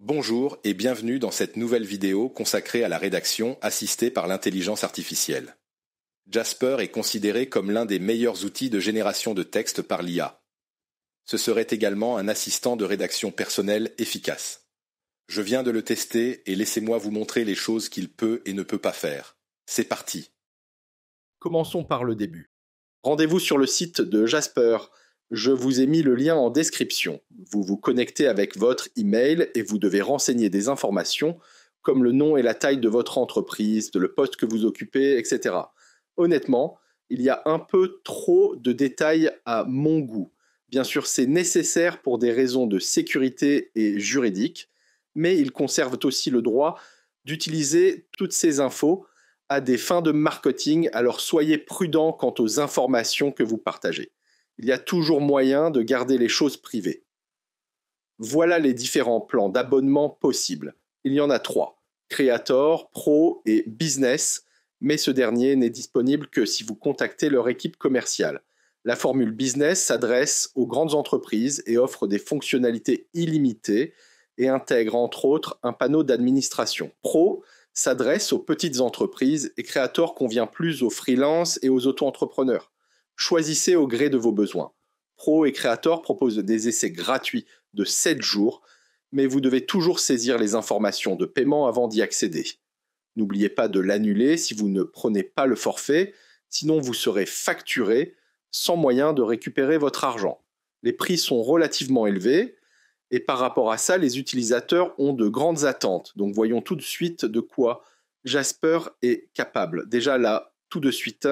Bonjour et bienvenue dans cette nouvelle vidéo consacrée à la rédaction assistée par l'intelligence artificielle. Jasper est considéré comme l'un des meilleurs outils de génération de texte par l'IA. Ce serait également un assistant de rédaction personnelle efficace. Je viens de le tester et laissez-moi vous montrer les choses qu'il peut et ne peut pas faire. C'est parti. Commençons par le début. Rendez-vous sur le site de Jasper. Je vous ai mis le lien en description. Vous vous connectez avec votre email et vous devez renseigner des informations comme le nom et la taille de votre entreprise, le poste que vous occupez, etc. Honnêtement, il y a un peu trop de détails à mon goût. Bien sûr, c'est nécessaire pour des raisons de sécurité et juridiques, mais ils conservent aussi le droit d'utiliser toutes ces infos à des fins de marketing, alors soyez prudents quant aux informations que vous partagez. Il y a toujours moyen de garder les choses privées. Voilà les différents plans d'abonnement possibles. Il y en a 3, Creator, Pro et Business, mais ce dernier n'est disponible que si vous contactez leur équipe commerciale. La formule Business s'adresse aux grandes entreprises et offre des fonctionnalités illimitées et intègre entre autres un panneau d'administration. Pro s'adresse aux petites entreprises et Creator convient plus aux freelances et aux auto-entrepreneurs. Choisissez au gré de vos besoins. Pro et Creator proposent des essais gratuits de 7 jours, mais vous devez toujours saisir les informations de paiement avant d'y accéder. N'oubliez pas de l'annuler si vous ne prenez pas le forfait, sinon vous serez facturé sans moyen de récupérer votre argent. Les prix sont relativement élevés et par rapport à ça, les utilisateurs ont de grandes attentes. Donc voyons tout de suite de quoi Jasper est capable. Déjà là, tout de suite,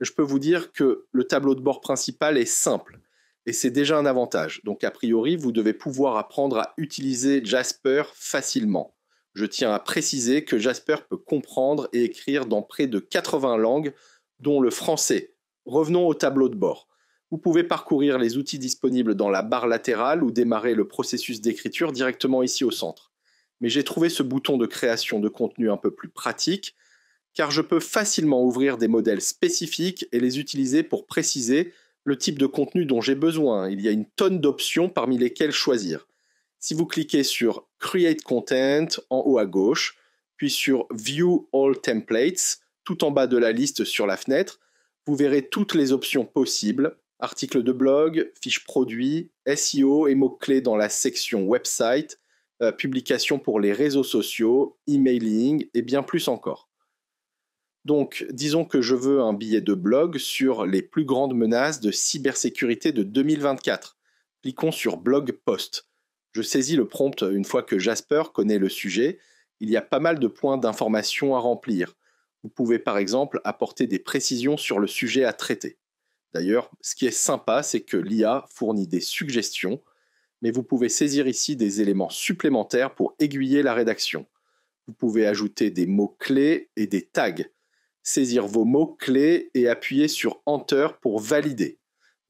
je peux vous dire que le tableau de bord principal est simple et c'est déjà un avantage. Donc a priori, vous devez pouvoir apprendre à utiliser Jasper facilement. Je tiens à préciser que Jasper peut comprendre et écrire dans près de 80 langues, dont le français. Revenons au tableau de bord. Vous pouvez parcourir les outils disponibles dans la barre latérale ou démarrer le processus d'écriture directement ici au centre. Mais j'ai trouvé ce bouton de création de contenu un peu plus pratique, car je peux facilement ouvrir des modèles spécifiques et les utiliser pour préciser le type de contenu dont j'ai besoin. Il y a une tonne d'options parmi lesquelles choisir. Si vous cliquez sur Create Content en haut à gauche, puis sur View All Templates, tout en bas de la liste sur la fenêtre, vous verrez toutes les options possibles, articles de blog, fiches produits, SEO et mots-clés dans la section website, publications pour les réseaux sociaux, emailing et bien plus encore. Donc, disons que je veux un billet de blog sur les plus grandes menaces de cybersécurité de 2024. Cliquons sur Blog Post. Je saisis le prompt une fois que Jasper connaît le sujet. Il y a pas mal de points d'information à remplir. Vous pouvez par exemple apporter des précisions sur le sujet à traiter. D'ailleurs, ce qui est sympa, c'est que l'IA fournit des suggestions, mais vous pouvez saisir ici des éléments supplémentaires pour aiguiller la rédaction. Vous pouvez ajouter des mots-clés et des tags. Saisir vos mots-clés et appuyer sur Enter pour valider.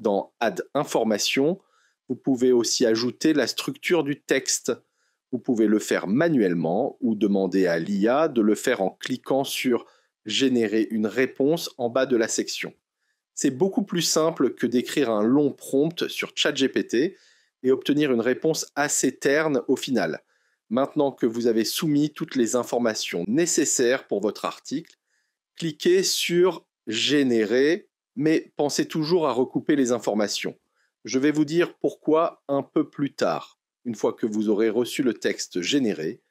Dans Add information, vous pouvez aussi ajouter la structure du texte. Vous pouvez le faire manuellement ou demander à l'IA de le faire en cliquant sur Générer une réponse en bas de la section. C'est beaucoup plus simple que d'écrire un long prompt sur ChatGPT et obtenir une réponse assez terne au final. Maintenant que vous avez soumis toutes les informations nécessaires pour votre article, cliquez sur Générer, mais pensez toujours à recouper les informations. Je vais vous dire pourquoi un peu plus tard. Une fois que vous aurez reçu le texte généré,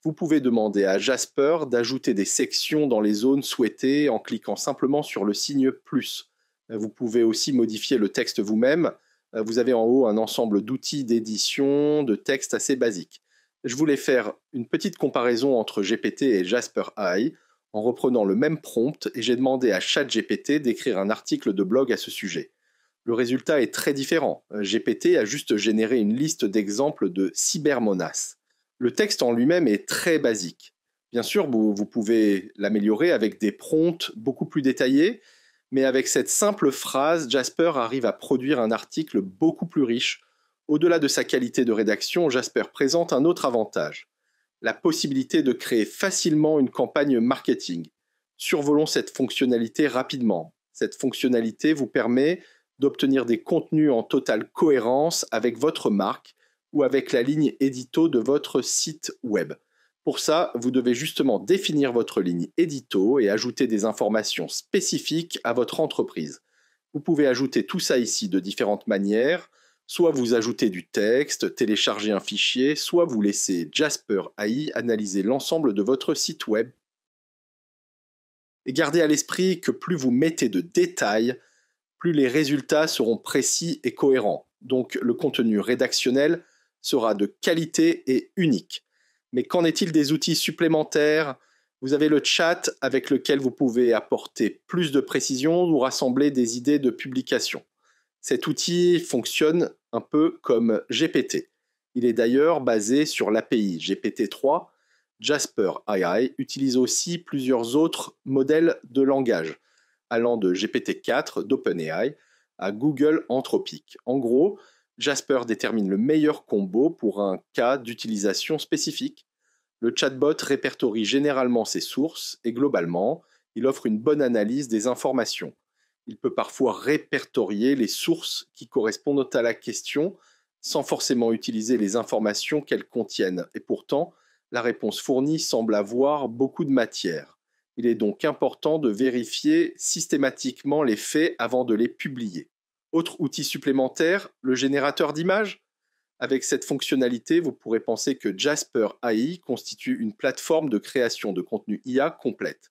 vous pouvez demander à Jasper d'ajouter des sections dans les zones souhaitées en cliquant simplement sur le signe plus. Vous pouvez aussi modifier le texte vous-même. Vous avez en haut un ensemble d'outils d'édition de texte assez basiques. Je voulais faire une petite comparaison entre GPT et Jasper AI en reprenant le même prompt et j'ai demandé à ChatGPT d'écrire un article de blog à ce sujet. Le résultat est très différent. GPT a juste généré une liste d'exemples de cybermenaces. Le texte en lui-même est très basique. Bien sûr, vous pouvez l'améliorer avec des prompts beaucoup plus détaillés, mais avec cette simple phrase, Jasper arrive à produire un article beaucoup plus riche. Au-delà de sa qualité de rédaction, Jasper présente un autre avantage, la possibilité de créer facilement une campagne marketing. Survolons cette fonctionnalité rapidement. Cette fonctionnalité vous permet d'obtenir des contenus en totale cohérence avec votre marque, ou avec la ligne édito de votre site web. Pour ça, vous devez justement définir votre ligne édito et ajouter des informations spécifiques à votre entreprise. Vous pouvez ajouter tout ça ici de différentes manières. Soit vous ajoutez du texte, téléchargez un fichier, soit vous laissez Jasper AI analyser l'ensemble de votre site web. Et gardez à l'esprit que plus vous mettez de détails, plus les résultats seront précis et cohérents. Donc le contenu rédactionnel sera de qualité et unique. Mais qu'en est-il des outils supplémentaires ? Vous avez le chat avec lequel vous pouvez apporter plus de précision ou rassembler des idées de publication. Cet outil fonctionne un peu comme GPT. Il est d'ailleurs basé sur l'API GPT-3. Jasper AI utilise aussi plusieurs autres modèles de langage, allant de GPT-4 d'OpenAI à Google Anthropic. En gros, Jasper détermine le meilleur combo pour un cas d'utilisation spécifique. Le chatbot répertorie généralement ses sources et globalement, il offre une bonne analyse des informations. Il peut parfois répertorier les sources qui correspondent à la question sans forcément utiliser les informations qu'elles contiennent. Et pourtant, la réponse fournie semble avoir beaucoup de matière. Il est donc important de vérifier systématiquement les faits avant de les publier. Autre outil supplémentaire, le générateur d'images. Avec cette fonctionnalité, vous pourrez penser que Jasper AI constitue une plateforme de création de contenu IA complète.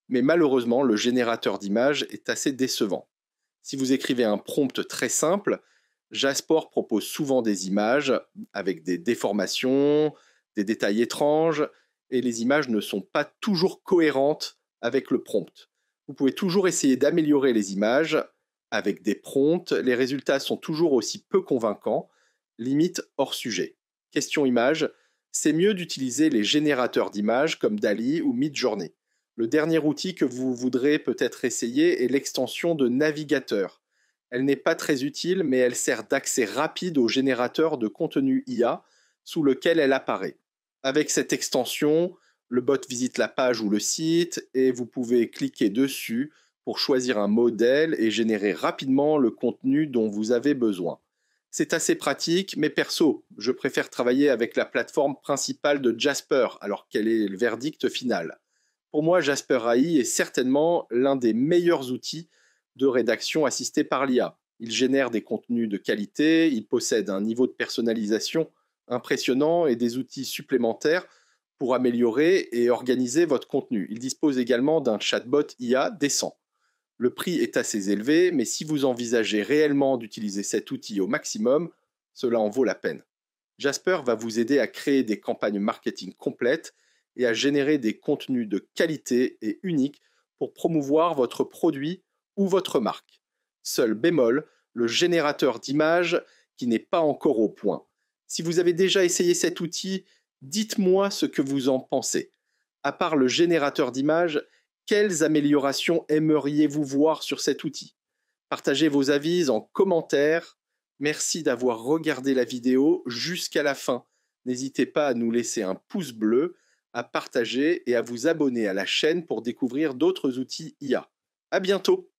Mais malheureusement, le générateur d'images est assez décevant. Si vous écrivez un prompt très simple, Jasper propose souvent des images avec des déformations, des détails étranges, et les images ne sont pas toujours cohérentes avec le prompt. Vous pouvez toujours essayer d'améliorer les images avec des prompts, les résultats sont toujours aussi peu convaincants, limite hors sujet. Question image, c'est mieux d'utiliser les générateurs d'images comme DALL-E ou Midjourney. Le dernier outil que vous voudrez peut-être essayer est l'extension de navigateur. Elle n'est pas très utile, mais elle sert d'accès rapide au générateur de contenu IA sous lequel elle apparaît. Avec cette extension, le bot visite la page ou le site et vous pouvez cliquer dessus pour choisir un modèle et générer rapidement le contenu dont vous avez besoin. C'est assez pratique, mais perso, je préfère travailler avec la plateforme principale de Jasper, alors quel est le verdict final. Pour moi, Jasper AI est certainement l'un des meilleurs outils de rédaction assistés par l'IA. Il génère des contenus de qualité, il possède un niveau de personnalisation impressionnant et des outils supplémentaires pour améliorer et organiser votre contenu. Il dispose également d'un chatbot IA décent. Le prix est assez élevé, mais si vous envisagez réellement d'utiliser cet outil au maximum, cela en vaut la peine. Jasper va vous aider à créer des campagnes marketing complètes et à générer des contenus de qualité et uniques pour promouvoir votre produit ou votre marque. Seul bémol, le générateur d'images qui n'est pas encore au point. Si vous avez déjà essayé cet outil, dites-moi ce que vous en pensez. À part le générateur d'images, quelles améliorations aimeriez-vous voir sur cet outil ? Partagez vos avis en commentaire. Merci d'avoir regardé la vidéo jusqu'à la fin. N'hésitez pas à nous laisser un pouce bleu, à partager et à vous abonner à la chaîne pour découvrir d'autres outils IA. À bientôt!